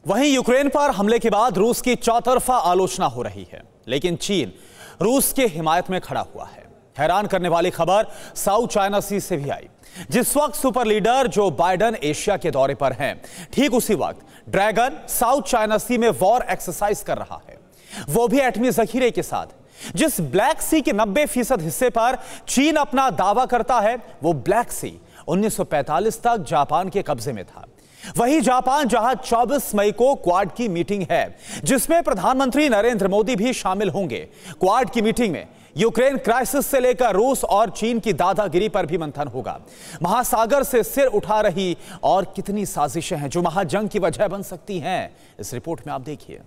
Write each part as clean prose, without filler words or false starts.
वहीं यूक्रेन पर हमले के बाद रूस की चौतरफा आलोचना हो रही है, लेकिन चीन रूस के हिमायत में खड़ा हुआ है। हैरान करने वाली खबर साउथ चाइना सी से भी आई। जिस वक्त super leader Joe Biden Asia के दौरे पर हैं, ठीक उसी वक्त ड्रैगन साउथ चाइना सी में वॉर एक्सरसाइज कर रहा है, वो भी एटमी जखीरे के साथ। जिस ब्लैक सी के 90% हिस्से पर चीन अपना दावा करता है, वो ब्लैक सी 1945 तक जापान के कब्जे में था। वही जापान जहां 24 मई को क्वाड की मीटिंग है, जिसमें प्रधानमंत्री नरेंद्र मोदी भी शामिल होंगे। क्वाड की मीटिंग में यूक्रेन क्राइसिस से लेकर रूस और चीन की दादागिरी पर भी मंथन होगा। महासागर से सिर उठा रही और कितनी साजिशें हैं जो महाजंग की वजह बन सकती हैं, इस रिपोर्ट में आप देखिए।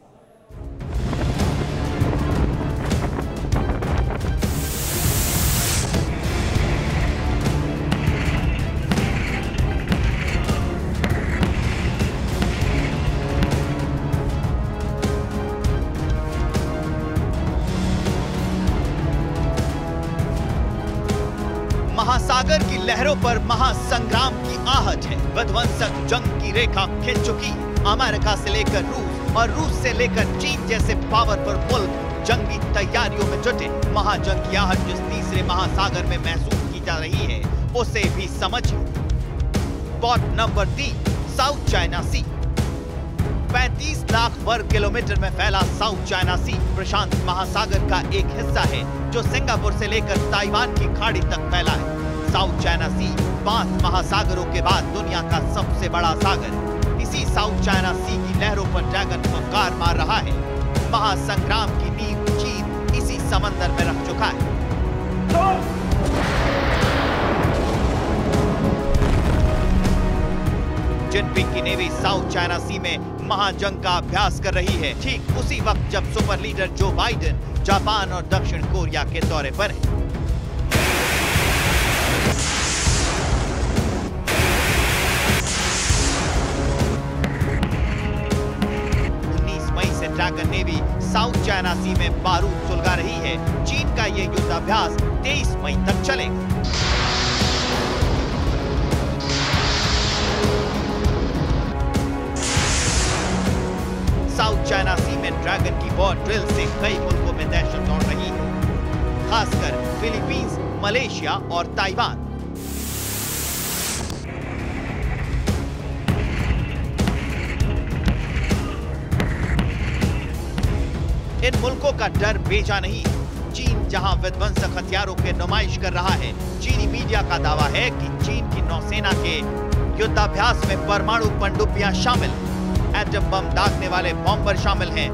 महासागर की लहरों पर महासंग्राम की आहट है। विध्वंसक जंग की रेखा खिंच चुकी। अमेरिका से लेकर रूस और रूस से लेकर चीन जैसे पावरफुल मुल्क जंगी तैयारियों में जुटे। महाजंग की आहट जिस तीसरे महासागर में महसूस की जा रही है, उसे भी समझिए। स्पॉट नंबर 3, साउथ चाइना सी। 35 लाख वर्ग किलोमीटर में फैला साउथ चाइना सी प्रशांत महासागर का एक हिस्सा है, जो सिंगापुर से लेकर ताइवान की खाड़ी तक फैला है। साउथ चाइना सी 5 महासागरों के बाद दुनिया का सबसे बड़ा सागर है। इसी साउथ चाइना सी की लहरों पर ड्रैगन फुफकार मार रहा है। महासंग्राम की नींव चीन इसी समंदर में रख चुका है। जिनपिंग की नेवी साउथ चाइना सी में महाजंग का अभ्यास कर रही है, ठीक उसी वक्त जब super leader Joe Biden Japan और दक्षिण कोरिया के दौरे पर है। ड्रैगन नेवी साउथ चाइना सी में बारूद सुलगा रही है। चीन का ये युद्धाभ्यास 23 मई तक चलेगा। साउथ चाइना सी में ड्रैगन की वॉर ड्रिल से कई मुल्कों में दहशत दौड़ रही है, खासकर फिलीपींस, मलेशिया और ताइवान। इन मुल्कों का डर बेजा नहीं। चीन जहां विध्वंसक हथियारों के नुमाइश कर रहा है, चीनी मीडिया का दावा है कि चीन की नौसेना के युद्धाभ्यास में परमाणु पनडुब्बियां शामिल हैं, एटम बम दागने वाले बॉम्बर शामिल हैं,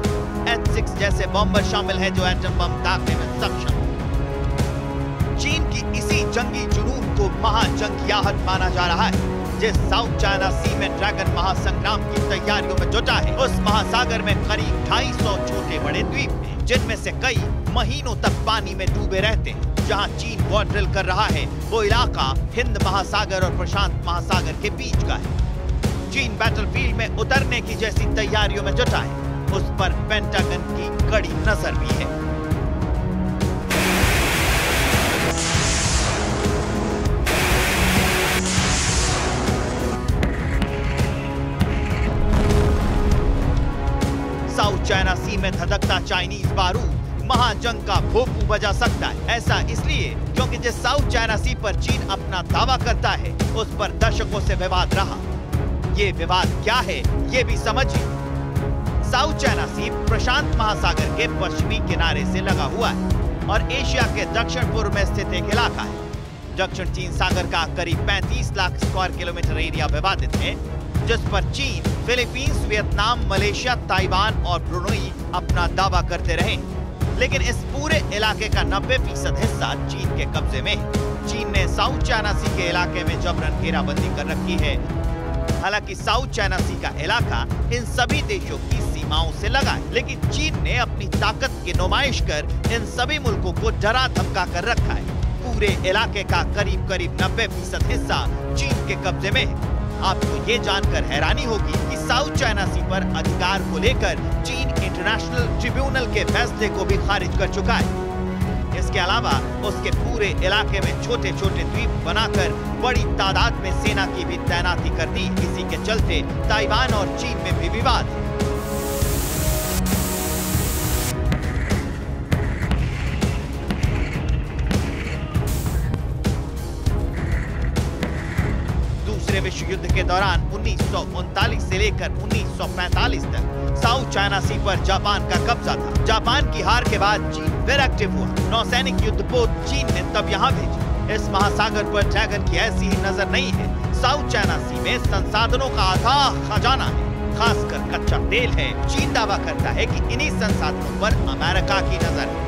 H-6 जैसे बॉम्बर शामिल हैं जो एटम बम दागने में सक्षम हैं। चीन की इसी जंगी जुनून को महाजंग की आहट माना जा रहा है। जिस साउथ चाइना सी में ड्रैगन महासंग्राम की तैयारियों में जुटा है, उस महासागर में करीब 250 छोटे बड़े द्वीप हैं, जिनमें से कई महीनों तक पानी में डूबे रहते हैं। जहां चीन वॉर ड्रिल कर रहा है, वो इलाका हिंद महासागर और प्रशांत महासागर के बीच का है। चीन बैटलफील्ड में उतरने की जैसी तैयारियों में जुटा है, उस पर पेंटागन की कड़ी नजर भी है। साउथ चाइना सी में धधकता चाइनीज बारूद महाजंग का भोंपू बजा सकता है। ऐसा इसलिए क्योंकि जिस साउथ चाइना सी पर चीन अपना दावा करता है, उस पर दशकों से विवाद रहा। ये विवाद क्या है, ये भी समझिए। साउथ चाइना सी प्रशांत महासागर के पश्चिमी किनारे से लगा हुआ है और एशिया के दक्षिण पूर्व में स्थित एक इलाका है। दक्षिण चीन सागर का करीब 35 लाख स्क्वायर किलोमीटर एरिया विवादित है, जिस पर चीन, फिलीपींस, वियतनाम, मलेशिया, ताइवान और ब्रुनई अपना दावा करते रहे। लेकिन इस पूरे इलाके का 90% हिस्सा चीन के कब्जे में है। चीन ने साउथ चाइना सी के इलाके में जबरन घेराबंदी कर रखी है। हालांकि साउथ चाइना सी का इलाका इन सभी देशों की सीमाओं से लगा है, लेकिन चीन ने अपनी ताकत की नुमाइश कर इन सभी मुल्कों को डरा धमका कर रखा है। पूरे इलाके का करीब 90% हिस्सा चीन के कब्जे में है। आपको ये जानकर हैरानी होगी कि साउथ चाइना सी पर अधिकार को लेकर चीन इंटरनेशनल ट्रिब्यूनल के फैसले को भी खारिज कर चुका है। इसके अलावा उसके पूरे इलाके में छोटे छोटे द्वीप बनाकर बड़ी तादाद में सेना की भी तैनाती कर दी। इसी के चलते ताइवान और चीन में भी विवाद है। विश्व युद्ध के दौरान 1939 से लेकर 1945 तक साउथ चाइना सी पर जापान का कब्जा था। जापान की हार के बाद चीन फिर एक्टिव हुआ। नौसैनिक युद्धपोत चीन ने तब यहाँ भेजी। इस महासागर पर ड्रैगन की ऐसी ही नजर नहीं है। साउथ चाइना सी में संसाधनों का अथाह खजाना है, खासकर कच्चा तेल है। चीन दावा करता है कि इन्हीं संसाधनों पर अमेरिका की नजर है।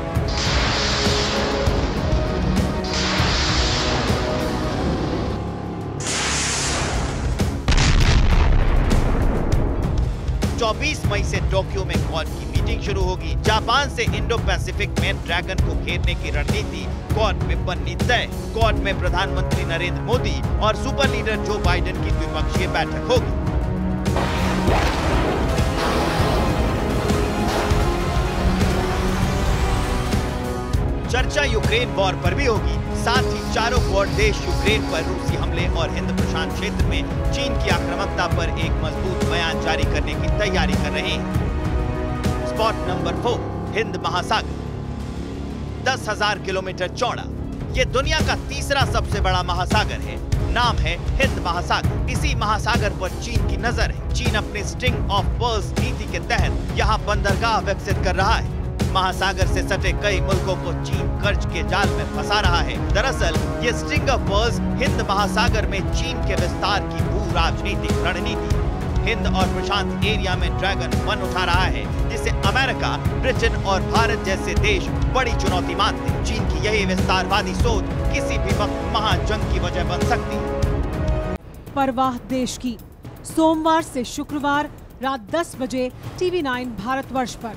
चौबीस मई से टोक्यो में क्वाड की मीटिंग शुरू होगी। जापान से इंडो पैसिफिक में ड्रैगन को घेरने की रणनीति क्वाड में बननी तय। क्वाड में प्रधानमंत्री नरेंद्र मोदी और सुपर लीडर जो बाइडेन की द्विपक्षीय बैठक होगी। चर्चा यूक्रेन वॉर पर भी होगी। साथ ही चारों क्वाड देश यूक्रेन पर रूसी हमले और हिंद प्रशांत क्षेत्र में चीन की आक्रामकता पर एक मजबूत बयान जारी करने की तैयारी कर रहे हैं। स्पॉट नंबर 4, हिंद महासागर। 10,000 किलोमीटर चौड़ा ये दुनिया का तीसरा सबसे बड़ा महासागर है। नाम है हिंद महासागर। इसी महासागर पर चीन की नजर है। चीन अपनी स्ट्रिंग ऑफ पर्ल्स नीति के तहत यहाँ बंदरगाह विकसित कर रहा है। महासागर से सटे कई मुल्कों को चीन कर्ज के जाल में फंसा रहा है। दरअसल ये स्ट्रिंग ऑफ पर्ल्स हिंद महासागर में चीन के विस्तार की भू राजनीतिक रणनीति। हिंद और प्रशांत एरिया में ड्रैगन वन उठा रहा है, जिसे अमेरिका, ब्रिटेन और भारत जैसे देश बड़ी चुनौती मानते हैं। चीन की यही विस्तारवादी सोच किसी भी वक्त महाजंग की वजह बन सकती है। परवाह देश की, सोमवार से शुक्रवार रात 10 बजे TV9 भारतवर्ष पर।